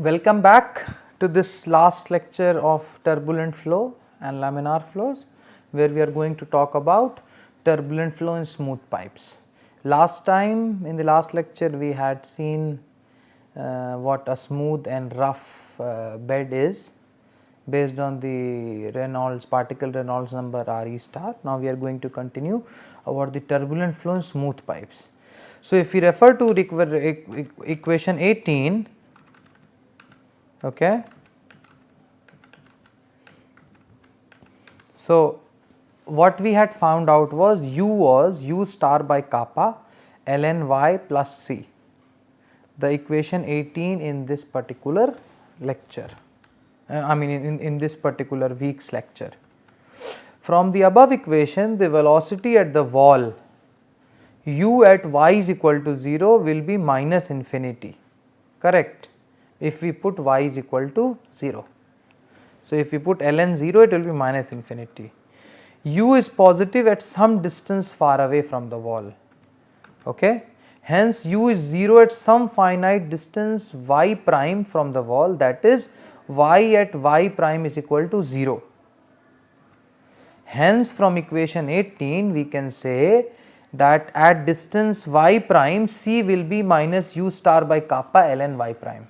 Welcome back to this last lecture of turbulent flow and laminar flows, where we are going to talk about turbulent flow in smooth pipes. Last time in the last lecture we had seen what a smooth and rough bed is based on the particle Reynolds number Re star. Now we are going to continue about the turbulent flow in smooth pipes. So if we refer to equation 18, okay. So what we had found out was U star by kappa ln y plus c, the equation 18 in this particular lecture, in this particular week's lecture. From the above equation, the velocity at the wall u at y is equal to 0 will be minus infinity, correct, if we put y is equal to 0. So if we put ln 0, it will be minus infinity. U is positive at some distance far away from the wall, okay. Hence u is 0 at some finite distance y prime from the wall, that is y at y prime is equal to 0. Hence from equation 18 we can say that at distance y prime c will be minus u star by kappa ln y prime,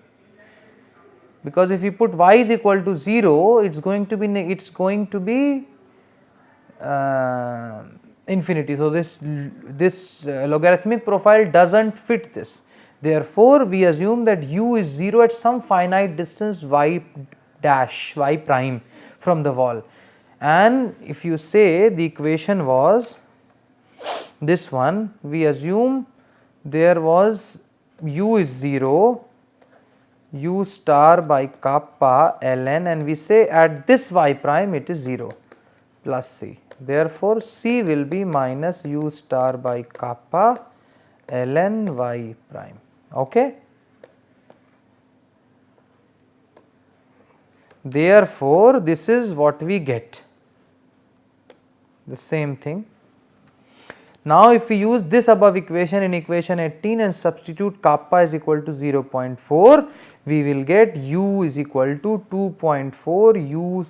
because if you put y is equal to 0, it is going to be infinity. So this logarithmic profile does not fit this. Therefore we assume that u is 0 at some finite distance y prime from the wall, and if you say the equation was this one, we assume there was u is 0, u star by kappa ln, and we say at this y prime it is 0 plus c. Therefore c will be minus u star by kappa ln y prime, okay. Therefore this is what we get, the same thing. Now if we use this above equation in equation 18 and substitute kappa is equal to 0.4, we will get u is equal to 2.4 u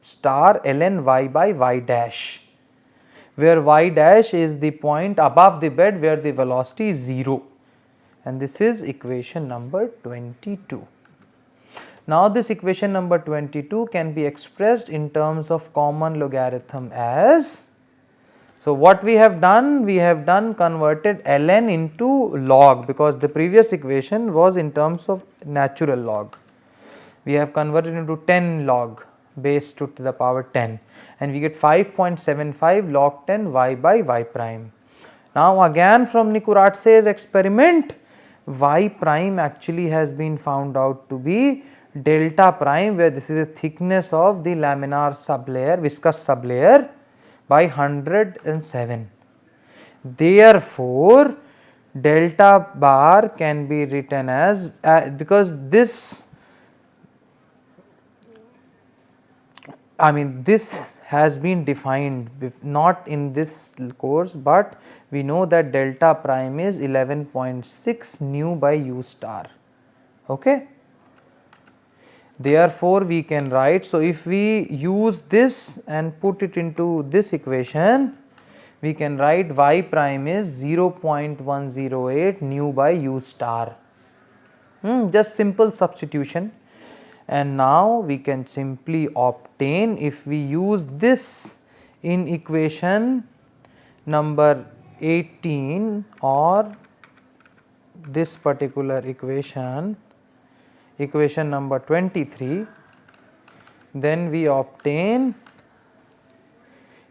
star ln y by y dash, where y dash is the point above the bed where the velocity is 0, and this is equation number 22. Now this equation number 22 can be expressed in terms of common logarithm as, so what we have done converted ln into log, because the previous equation was in terms of natural log. We have converted into 10 log base to the power 10, and we get 5.75 log 10 y by y prime. Now again from Nikuratse's experiment, y prime actually has been found out to be delta prime, where this is the thickness of the laminar sublayer, viscous sublayer, by 107. Therefore delta bar can be written as because this this has been defined not in this course, but we know that delta prime is 11.6 nu by u star, okay. Therefore we can write, so if we use this and put it into this equation, we can write y prime is 0.108 nu by u star, just simple substitution. And now we can simply obtain, if we use this in equation number 18 or this particular equation number 23, then we obtain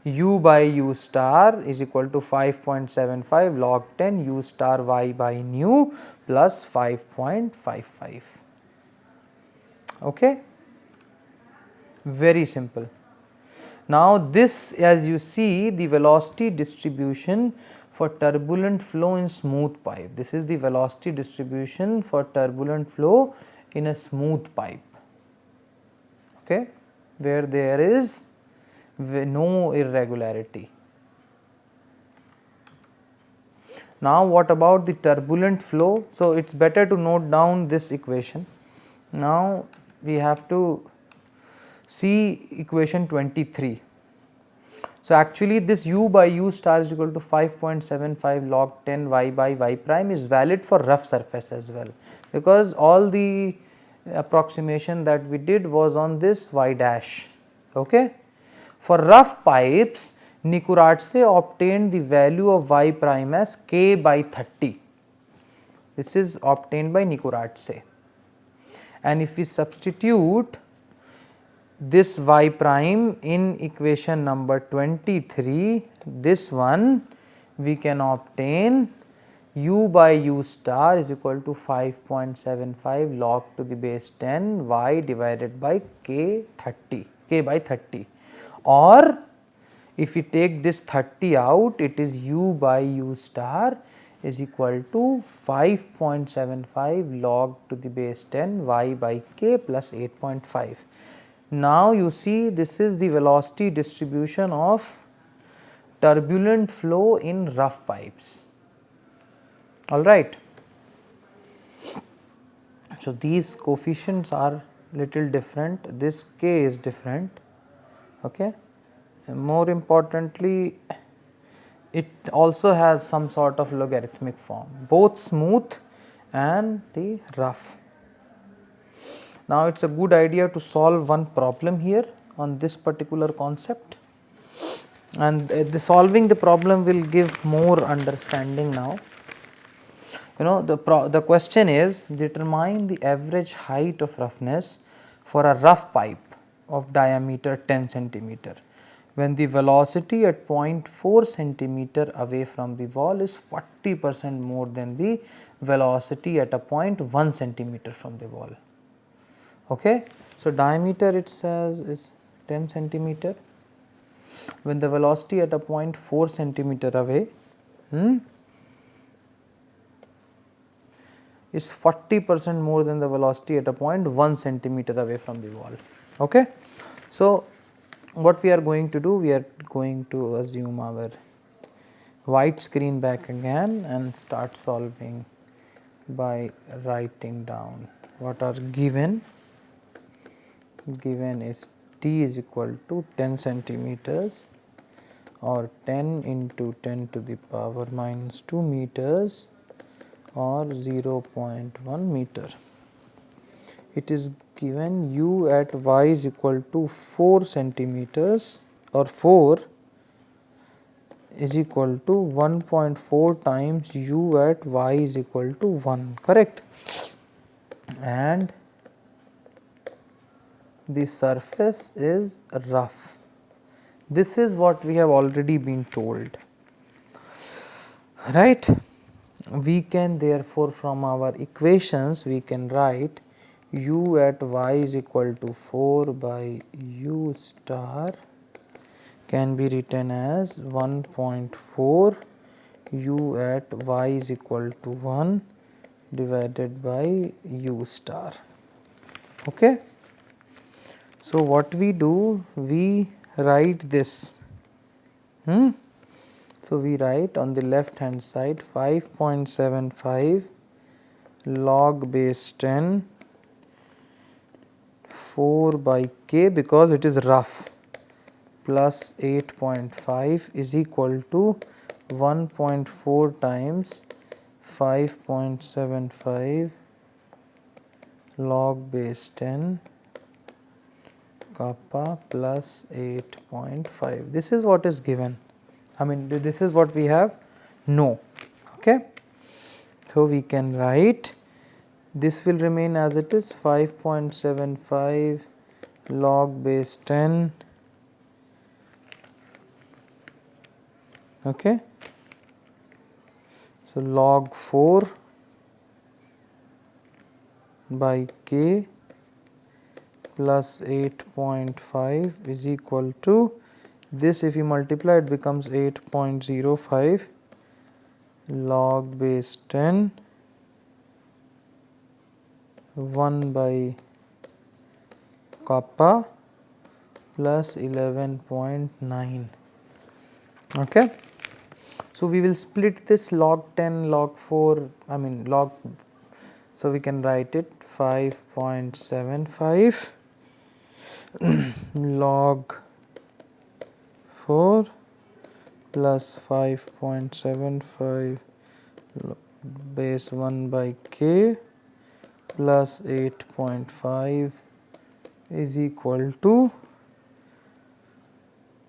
u by u star is equal to 5.75 log 10 u star y by nu plus 5.55. Okay, very simple. Now this, as you see, the velocity distribution for turbulent flow in smooth pipe. This is the velocity distribution for turbulent flow in a smooth pipe, okay, where there is no irregularity. Now what about the turbulent flow? So it is better to note down this equation. Now we have to see equation 23. So actually this u by u star is equal to 5.75 log 10 y by y prime is valid for rough surface as well, because all the approximation that we did was on this y dash. Okay. For rough pipes, Nikuradse obtained the value of y prime as k by 30. This is obtained by Nikuradse, and if we substitute this y prime in equation number 23, this one we can obtain u by u star is equal to 5.75 log to the base 10 y divided by k by 30, or if we take this 30 out, it is u by u star is equal to 5.75 log to the base 10 y by k plus 8.5. Now you see this is the velocity distribution of turbulent flow in rough pipes. All right. So these coefficients are little different, this k is different. Okay. And more importantly, it also has some sort of logarithmic form, both smooth and the rough. Now it is a good idea to solve one problem here on this particular concept, and solving the problem will give more understanding now. You know, the question is, determine the average height of roughness for a rough pipe of diameter 10 centimeter when the velocity at 0.4 centimeter away from the wall is 40% more than the velocity at a 0.1 centimeter from the wall. Okay. So diameter it says is 10 centimeter, when the velocity at a 0.4 centimeter away is 40% more than the velocity at a 0.1 centimeter away from the wall. Okay. So what we are going to do, we are going to assume our white screen back again and start solving by writing down what are given. Given is t is equal to 10 centimeters or 10 into 10 to the power minus 2 meters or 0.1 meter. It is given u at y is equal to 4 centimeters or 4 is equal to 1.4 times u at y is equal to 1, correct, and the surface is rough. This is what we have already been told, right. We can therefore from our equations we can write u at y is equal to 4 by u star can be written as 1.4 u at y is equal to 1 divided by u star. Okay. So what we do, we write this. So we write on the left hand side 5.75 log base 10 4 by k, because it is rough, plus 8.5 is equal to 1.4 times 5.75 log base 10 kappa plus 8.5. This is what is given. I mean, this is what we have know. Okay. So we can write this will remain as it is 5.75 log base 10. Okay. So log 4 by k plus 8.5 is equal to this, if you multiply it becomes 8.05 log base 10 1 by kappa plus 11.9. Okay. So we will split this log 10 log 4 log So, we can write it 5.75 log 4 plus 5.75 base 1 by k plus 8.5 is equal to,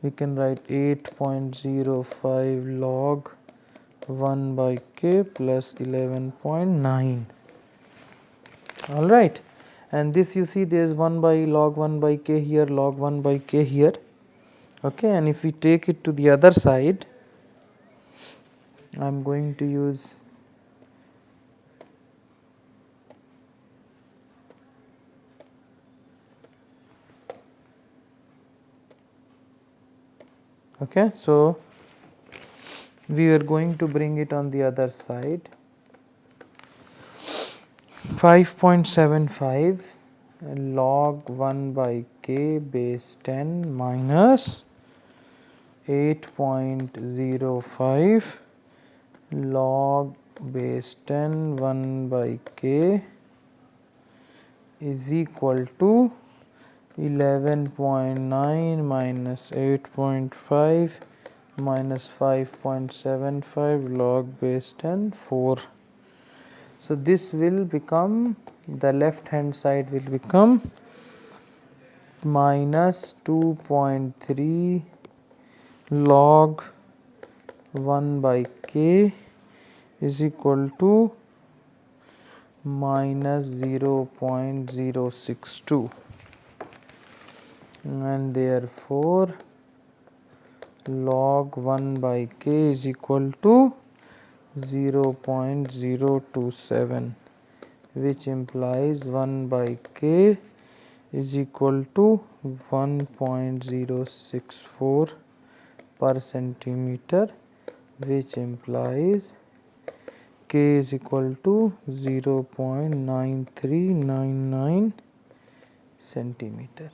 we can write 8.05 log 1 by k plus 11.9. all right, and this you see there is 1 by log 1 by k here, log 1 by k here, okay, and if we take it to the other side, I am going to use okay. So, we are going to bring it on the other side, 5.75 log 1 by k base 10 minus 8.05 log base 10 1 by k is equal to 11.9 minus 8.5 minus 5.75 log base 10 4. So, this will become, the left hand side will become minus 2.3 log 1 by k is equal to minus 0.062, and therefore, log 1 by k is equal to 0.027, which implies 1 by k is equal to 1.064 per centimeter, which implies k is equal to 0.9399 centimeter.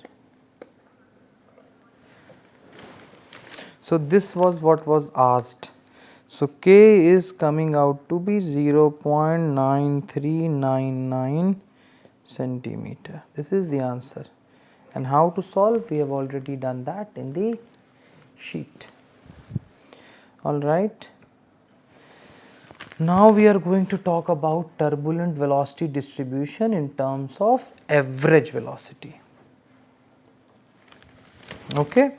So, this was what was asked. So, k is coming out to be 0.9399 centimeter. This is the answer, and how to solve, we have already done that in the sheet. All right. Now, we are going to talk about turbulent velocity distribution in terms of average velocity. Okay.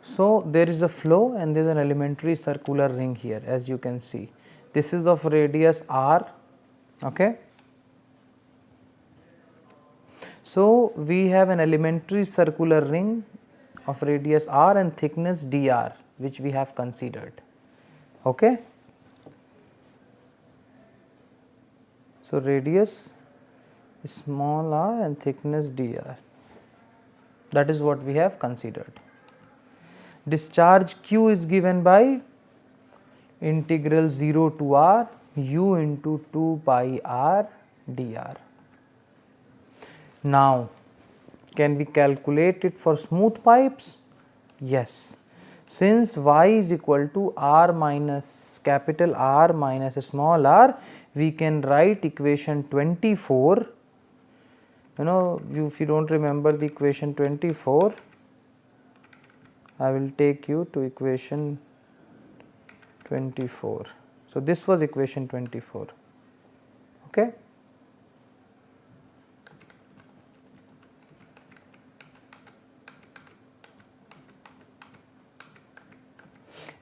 So, there is a flow and there is an elementary circular ring here, as you can see. This is of radius r. Okay. So, we have an elementary circular ring of radius r and thickness dr, which we have considered. Okay. So, radius small r and thickness dr, that is what we have considered. Discharge Q is given by integral 0 to r u into 2 pi r dr. Now, can we calculate it for smooth pipes? Yes. Since y is equal to r minus capital R minus small r, we can write equation 24. You know, if you do not remember the equation 24, I will take you to equation 24. So, this was equation 24. Okay.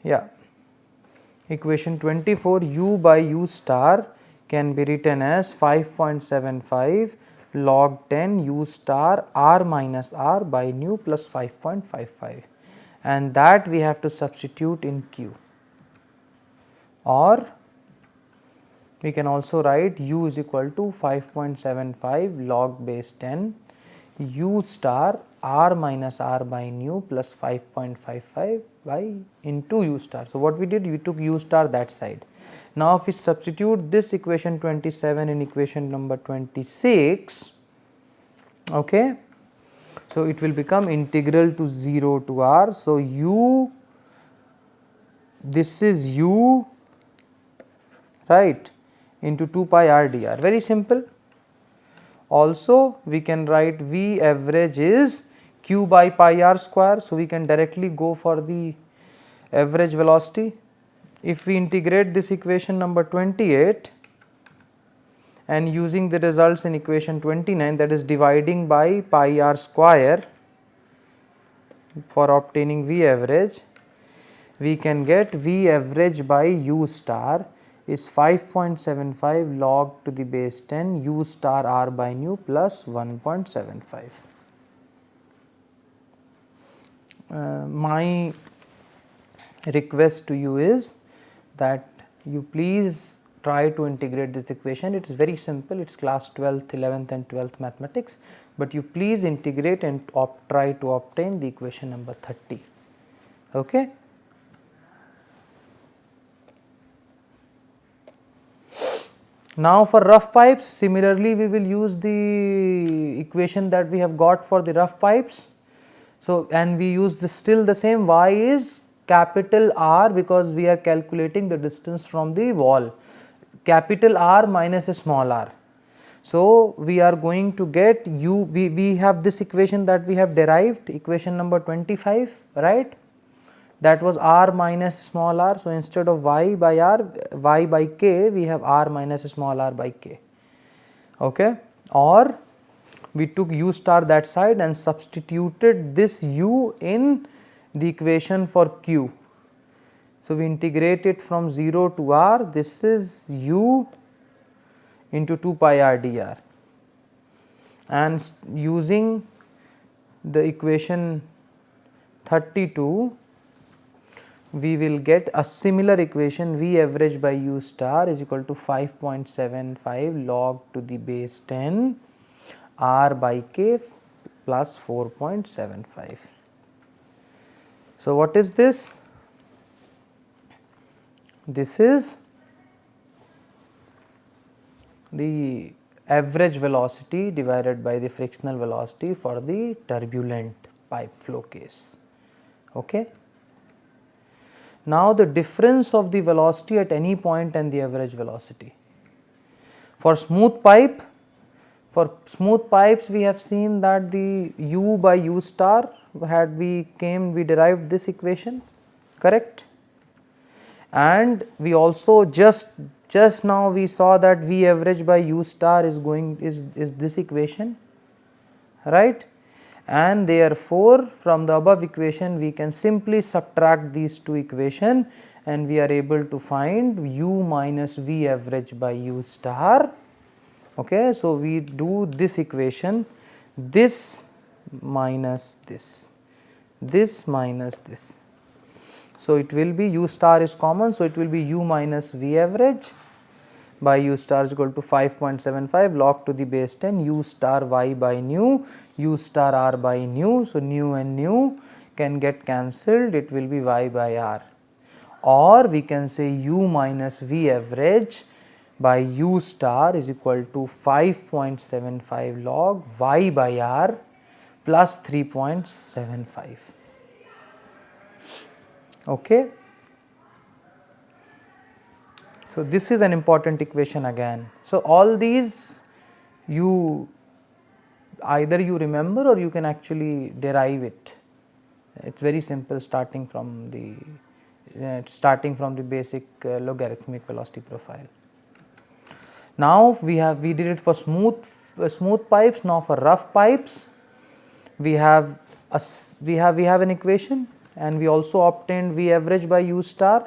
Yeah, equation 24, u by u star can be written as 5.75 log 10 u star r minus r by nu plus 5.55, and that we have to substitute in q, or we can also write u is equal to 5.75 log base 10 u star r minus r by nu plus 5.55 by into u star. So, what we did, we took u star that side. Now, if we substitute this equation 27 in equation number 26, okay, So, it will become integral to 0 to r. So, u, this is u, right, into 2 pi r dr, very simple. Also we can write V average is q by pi r square. So, we can directly go for the average velocity. If we integrate this equation number 28 and using the results in equation 29, that is dividing by pi r square for obtaining V average, we can get V average by u star is 5.75 log to the base 10 u star r by nu plus 1.75. My request to you is that you please try to integrate this equation. It is very simple, it is class 12th, 11th and 12th mathematics, but you please integrate and try to obtain the equation number 30. Okay. Now for rough pipes, similarly we will use the equation that we have got for the rough pipes. So, and we use still the same, y is capital R because we are calculating the distance from the wall, capital R minus a small r. So, we are going to get u, we have this equation that we have derived, equation number 25, right, that was r minus small r. So, instead of y by r, y by k, we have r minus small r by k, okay. Or we took u star that side and substituted this u in the equation for q. So, we integrate it from 0 to r, this is u into 2 pi r dr, and using the equation 32 we will get a similar equation, V average by u star is equal to 5.75 log to the base 10 r by k plus 4.75. So, what is this? This is the average velocity divided by the frictional velocity for the turbulent pipe flow case. Okay. Now, the difference of the velocity at any point and the average velocity. For smooth pipe, for smooth pipes we have seen that the u by u star we derived this equation, correct, and we also just now we saw that V average by u star is this equation, right. And therefore, from the above equation we can simply subtract these two equations and we are able to find u minus V average by u star. Okay. So, we do this equation, this minus this, this minus this. So, it will be u star is common. So, it will be u minus V average by u star is equal to 5.75 log to the base 10 u star y by nu, u star r by nu. So, nu and nu can get cancelled, it will be y by r, or we can say u minus V average by u star is equal to 5.75 log y by r plus 3.75. Okay. So, this is an important equation again. So, all these either you remember or you can actually derive it. It is very simple, starting from the basic logarithmic velocity profile. Now, we did it for smooth pipes. Now, for rough pipes we have an equation and we also obtained V average by u star.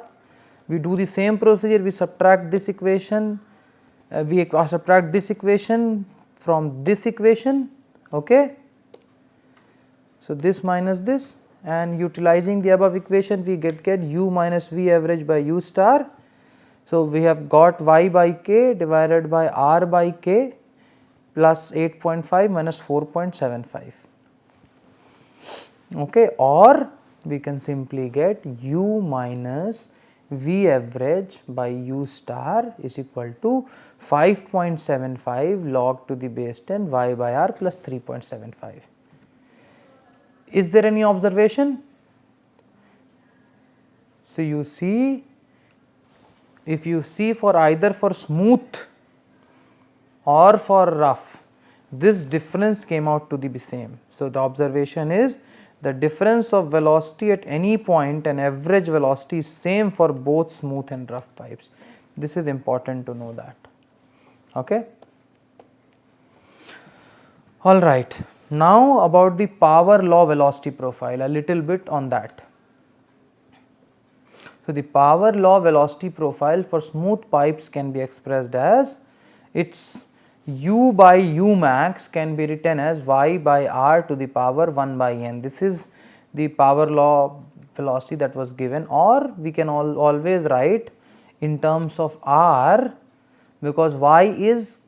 We do the same procedure, we subtract this equation, subtract this equation from this equation, okay. So, this minus this, and utilizing the above equation we get u minus V average by u star. So, we have got y by k divided by r by k plus 8.5 minus 4.75, okay, or we can simply get u minus V average by u star is equal to 5.75 log to the base 10 y by r plus 3.75. Is there any observation? So, you see, if you see for either for smooth or for rough, this difference came out to be same. So, the observation is the difference of velocity at any point and average velocity is same for both smooth and rough pipes. This is important to know that. Okay. All right. Now, about the power law velocity profile, a little bit on that. So, the power law velocity profile for smooth pipes can be expressed as its u by u max can be written as y by r to the power 1 by n. This is the power law velocity that was given, or we can always write in terms of r, because y is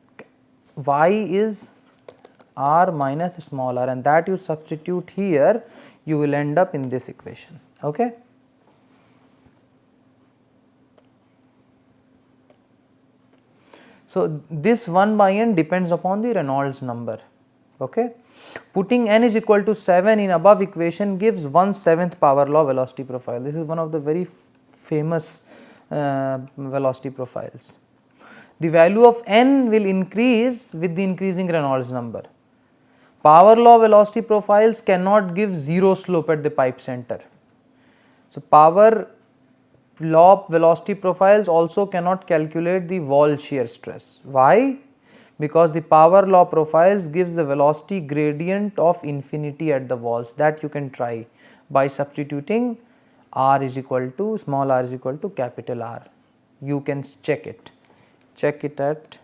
r minus small r, and that you substitute here, you will end up in this equation. Okay. So, this 1 by n depends upon the Reynolds number. Okay. Putting n is equal to 7 in above equation gives 1/7 power law velocity profile. This is one of the very famous velocity profiles. The value of n will increase with the increasing Reynolds number. Power law velocity profiles cannot give zero slope at the pipe center. So, power law velocity profiles also cannot calculate the wall shear stress. Why? Because the power law profiles gives the velocity gradient of infinity at the walls. That you can try by substituting r is equal to small r is equal to capital R. You can check it at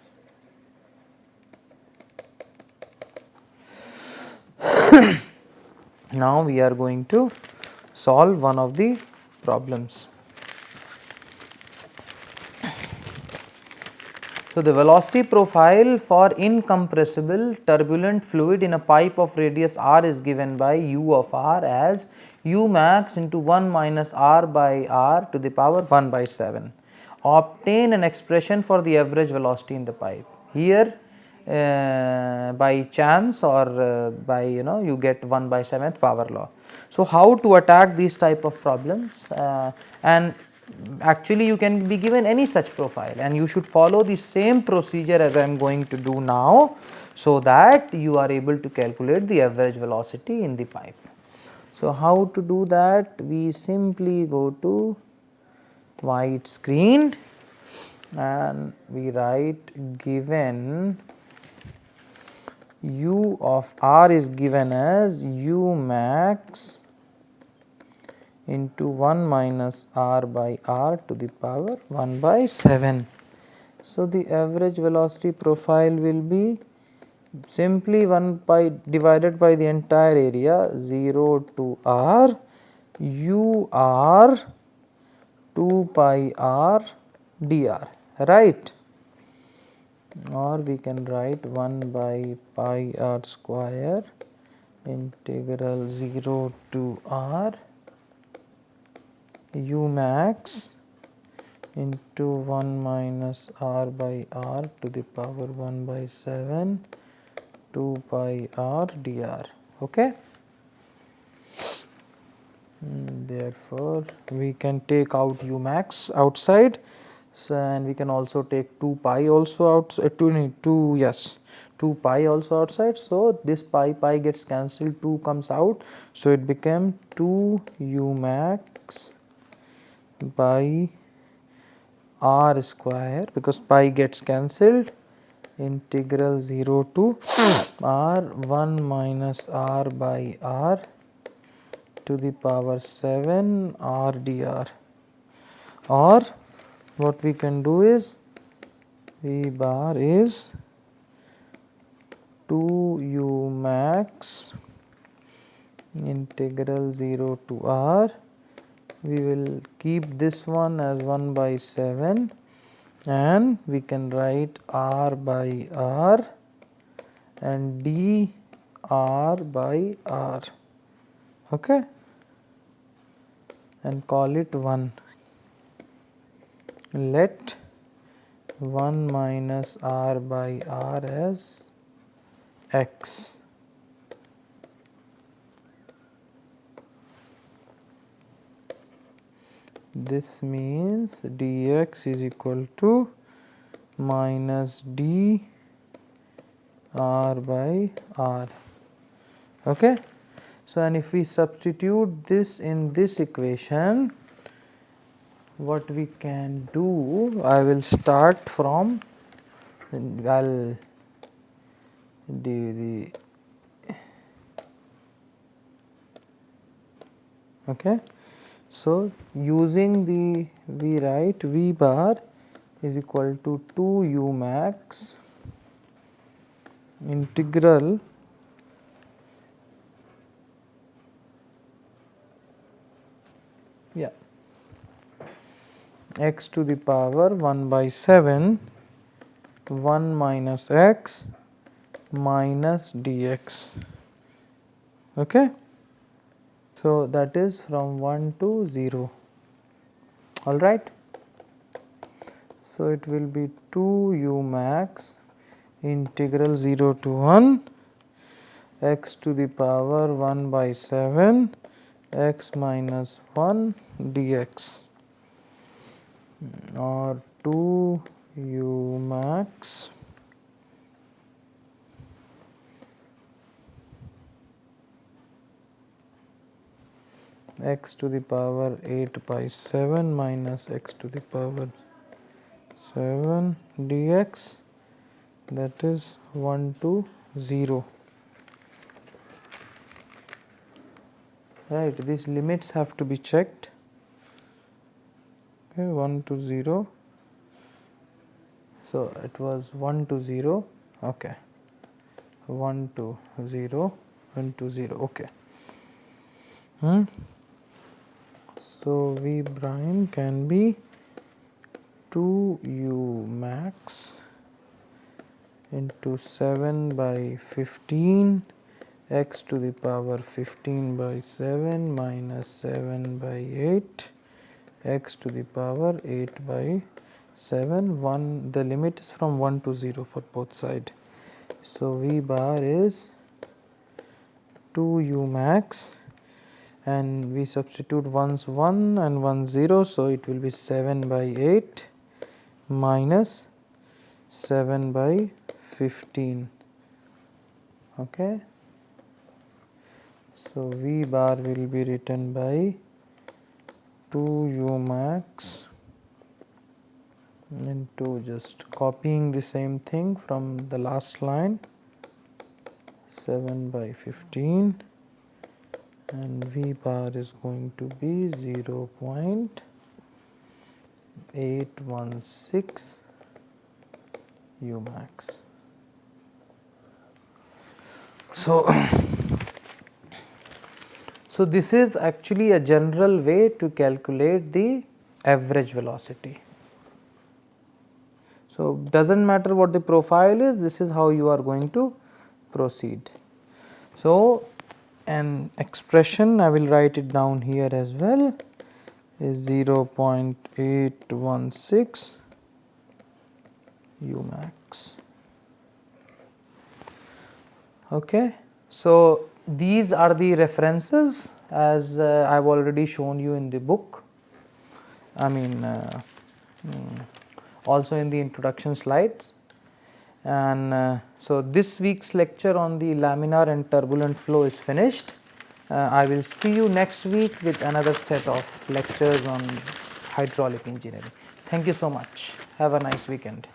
now we are going to solve one of the problems. So, the velocity profile for incompressible turbulent fluid in a pipe of radius r is given by u of r as u max into 1 minus r by r to the power 1 by 7. Obtain an expression for the average velocity in the pipe. Here by chance or by you get 1 by 7th power law. So, how to attack these type of problems, and actually you can be given any such profile and you should follow the same procedure as I am going to do now, so that you are able to calculate the average velocity in the pipe. So, how to do that? We simply go to white screen and we write given u of r is given as u max into 1 minus r by r to the power 1 by 7. So, the average velocity profile will be simply 1 by divided by the entire area 0 to r u r 2 pi r dr, right, or we can write 1 by pi r square integral 0 to r u max into 1 minus r by r to the power 1 by 7 2 pi r dr. Okay. Therefore, we can take out u max outside, so, and we can also take 2 pi also outside, 2 pi also outside. So, this pi gets cancelled, 2 comes out, so it became 2 u max by r square, because pi gets cancelled, integral 0 to r 1 minus r by r to the power 7 r dr, or what we can do is V bar is 2 u max integral 0 to r. We will keep this one as 1 by 7 and we can write r by r and d r by r, okay, and call it 1. Let 1 minus r by r as x. this means dx is equal to minus d r by r. Okay. So, and if we substitute this in this equation, what we can do, I will start from, I will do the, okay. So, using the, we write V bar is equal to 2 u max integral x to the power 1 by 7 1 minus x minus dx. Okay. So, that is from 1 to 0, all right. So, it will be 2 u max integral 0 to 1 x to the power 1 by 7 x minus 1 dx, or 2 u max x to the power 8 by 7 minus x to the power 7 dx, that is 1 to 0. Right, these limits have to be checked. Okay, 1 to 0. So, it was 1 to 0, okay, 1 to 0, 1 to 0, okay. So, V prime can be 2 u max into 7 by 15 x to the power 15 by 7 minus 7 by 8 x to the power 8 by 7, 1, the limit is from 1 to 0 for both sides. So, V bar is 2 u max, and we substitute ones 1 and 1 0. So, it will be 7 by 8 minus 7 by 15. Okay. So, V bar will be written by 2 u max into, just copying the same thing from the last line, 7 by 15, and V bar is going to be 0.816 u max. So, so this is actually a general way to calculate the average velocity. So, does not matter what the profile is, this is how you are going to proceed. So, an expression, I will write it down here as well, is 0.816 u max. Okay. So, these are the references as I have already shown you in the book, I mean also in the introduction slides. And so, this week's lecture on the laminar and turbulent flow is finished. I will see you next week with another set of lectures on hydraulic engineering. Thank you so much. Have a nice weekend.